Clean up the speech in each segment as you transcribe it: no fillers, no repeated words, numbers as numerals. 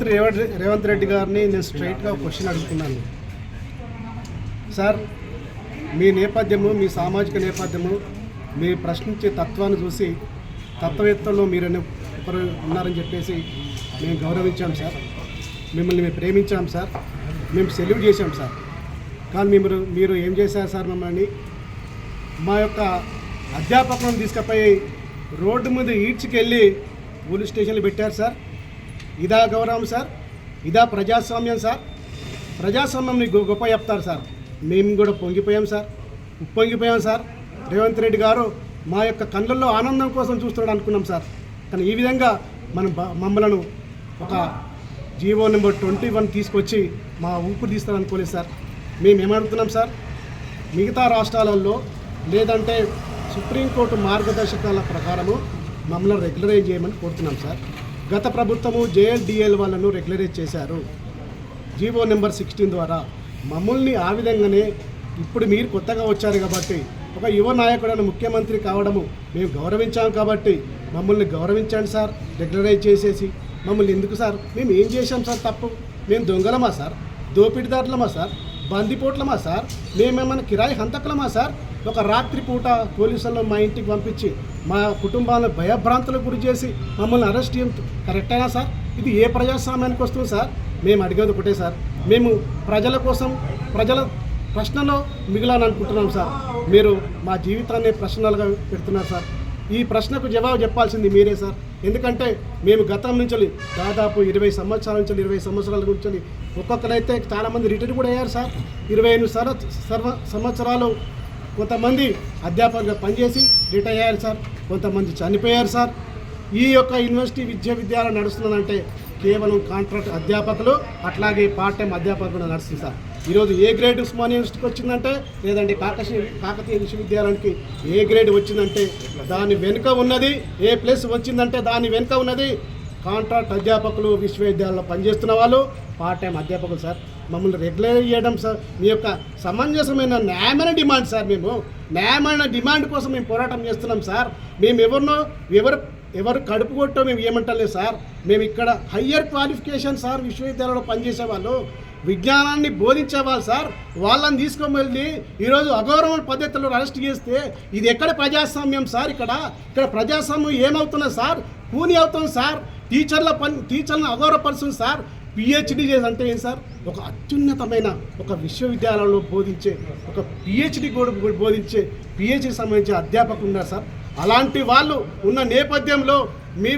రేవంత్ రెడ్డి గారిని నేను స్ట్రైట్గా క్వశ్చన్ అడుగుతున్నాను. సార్, మీ నేపథ్యము, మీ సామాజిక నేపథ్యము, మీ ప్రశ్నించే తత్వాన్ని చూసి తత్వవేత్తల్లో మీరు ఒకరు ఉన్నారని చెప్పేసి మేము గౌరవించాం సార్. మిమ్మల్ని మేము ప్రేమించాం సార్. మేము సెల్యూట్ చేశాం సార్. కానీ మీరు ఏం చేశారు సార్? మమ్మల్ని మా యొక్క అధ్యాపకులను తీసుకుపోయి రోడ్డు మీద ఈడ్చుకెళ్ళి పోలీస్ స్టేషన్లు పెట్టారు సార్. ఇదా గౌరవం సార్? ఇదా ప్రజాస్వామ్యం సార్? ప్రజాస్వామ్యంని గొప్ప చెప్తారు సార్. మేము కూడా పొంగిపోయాం సార్, ఉప్పొంగిపోయాం సార్. రేవంత్ రెడ్డి గారు మా యొక్క కళ్ళల్లో ఆనందం కోసం చూస్తున్నాడు అనుకున్నాం సార్. కానీ ఈ విధంగా మమ్మలను ఒక జీవో నెంబర్ 21 తీసుకొచ్చి మా ఊపిరి తీస్తారు అనుకోలేదు సార్. మేము ఏమడుగుతున్నాం సార్? మిగతా రాష్ట్రాలలో లేదంటే సుప్రీంకోర్టు మార్గదర్శకాల ప్రకారము మమ్మల్ని రెగ్యులరైజ్ చేయమని కోరుతున్నాం సార్. గత ప్రభుత్వము JLDL వాళ్ళను రెగ్యులరైజ్ చేశారు జీవో నెంబర్ 16 ద్వారా. మమ్మల్ని ఆ విధంగానే ఇప్పుడు మీరు కొత్తగా వచ్చారు కాబట్టి, ఒక యువ నాయకుడైన ముఖ్యమంత్రి కావడము మేము గౌరవించాం కాబట్టి మమ్మల్ని గౌరవించండి సార్. రెగ్యులరైజ్ చేసేసి మమ్మల్ని ఎందుకు సార్? మేము ఏం చేశాం సార్ తప్పు? మేము దొంగలమా సార్? దోపిడిదారులమా సార్? బందిపోట్లమా సార్? మేమేమైనా కిరాయి హంతకులమా సార్? ఒక రాత్రి పూట పోలీసులను మా ఇంటికి పంపించి మా కుటుంబాలను భయభ్రాంతులకు గురి చేసి మమ్మల్ని అరెస్ట్ చేయడం కరెక్టేనా సార్? ఇది ఏ ప్రజాస్వామ్యానికి వస్తుంది సార్? మేము అడిగేది ఒకటే సార్. మేము ప్రజల కోసం, ప్రజల ప్రశ్నలో మిగిలాలనుకుంటున్నాం సార్. మీరు మా జీవితాన్ని ప్రశ్నలుగా పెడుతున్నారు సార్. ఈ ప్రశ్నకు జవాబు చెప్పాల్సింది మీరే సార్. ఎందుకంటే మేము గతం నుంచి దాదాపు 20 సంవత్సరాల నుంచి 20 సంవత్సరాల నుంచి ఒక్కొక్కరైతే చాలామంది రిటైర్ కూడా అయ్యారు సార్. 25 సంవత్సరాలు కొంతమంది అధ్యాపకులుగా పనిచేసి రిటైర్ అయ్యారు సార్. కొంతమంది చనిపోయారు సార్. ఈ యొక్క యూనివర్సిటీ విద్యాలయం నడుస్తుందంటే కేవలం కాంట్రాక్ట్ అధ్యాపకులు, అట్లాగే పార్ట్ టైం అధ్యాపకులు నడుస్తుంది సార్. ఈరోజు ఏ గ్రేడ్ ఉస్మానియా యూనివర్సిటీకి వచ్చిందంటే, లేదంటే కాకతీయ విశ్వవిద్యాలయానికి ఏ గ్రేడ్ వచ్చిందంటే దాని వెనుక ఉన్నది, A+ వచ్చిందంటే దాని వెనుక ఉన్నది కాంట్రాక్ట్ అధ్యాపకులు, విశ్వవిద్యాలయంలో పనిచేస్తున్న వాళ్ళు, పార్ట్ టైం అధ్యాపకులు సార్. మమ్మల్ని రెగ్యులర్ చేయడం సార్ మీ యొక్క సమంజసమైన న్యాయమైన డిమాండ్ సార్. మేము న్యాయమైన డిమాండ్ కోసం మేము పోరాటం చేస్తున్నాం సార్. మేము ఎవరు కడుపు కొట్టో మేము ఏమంటలేదు సార్. మేము ఇక్కడ హయ్యర్ క్వాలిఫికేషన్ సార్, విశ్వవిద్యాలయంలో పనిచేసే వాళ్ళు, విజ్ఞానాన్ని బోధించేవాళ్ళు సార్. వాళ్ళని తీసుకొని వెళ్ళి ఈరోజు అగౌరవ పద్ధతుల్లో అరెస్ట్ చేస్తే ఇది ఎక్కడ ప్రజాస్వామ్యం సార్? ఇక్కడ ప్రజాస్వామ్యం ఏమవుతున్నది సార్? కూని అవుతుంది సార్. టీచర్లను అగౌరవపరుస్తుంది సార్. PhD అంటే ఏం సార్? ఒక అత్యున్నతమైన ఒక విశ్వవిద్యాలయంలో బోధించే, ఒక PhD కూడా బోధించే, PhD సంబంధించిన అధ్యాపకులు ఉన్నారు సార్. అలాంటి వాళ్ళు ఉన్న నేపథ్యంలో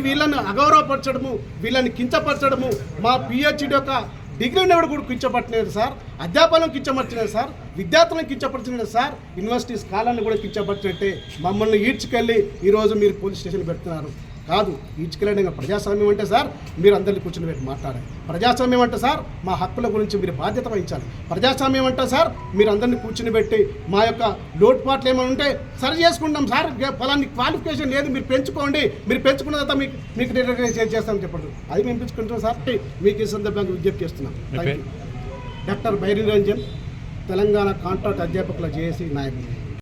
వీళ్ళని అగౌరవపరచడము, వీళ్ళని కించపరచడము, మా PhD యొక్క డిగ్రీని ఎవరు కూడా కించపట్టలేదు సార్. అధ్యాపకులను కించపరచలేదు సార్. విద్యార్థులను కించపరచలేదు సార్. యూనివర్సిటీ స్కాలర్ని కూడా కించపరచినట్టే మమ్మల్ని ఈడ్చుకెళ్ళి ఈరోజు మీరు పోలీస్ స్టేషన్ పెడుతున్నారు. కాదు, ఈడ్చుకెళ్ళడం ప్రజాస్వామ్యం అంటే సార్ మీరు అందరినీ కూర్చొని పెట్టి మాట్లాడాలి. ప్రజాస్వామ్యం అంటే సార్ మా హక్కుల గురించి మీరు బాధ్యత వహించాలి. ప్రజాస్వామ్యం అంటే సార్ మీరు అందరినీ కూర్చొని పెట్టి మా యొక్క లోటుపాట్లు ఏమైనా ఉంటే సరి చేసుకుంటాం సార్. ఫలాన్ని క్వాలిఫికేషన్ లేదు, మీరు పెంచుకోండి, మీరు పెంచుకున్న తర్వాత మీకు రికగ్నైజ్ చేస్తామని చెప్పండి. అది మేము పెంచుకుంటాం సార్. మీకు ఈ సందర్భంగా విజ్ఞప్తి చేస్తున్నాం. డాక్టర్ బైరి రంజన్, తెలంగాణ కాంట్రాక్ట్ అధ్యాపకుల JAC నాయకులు.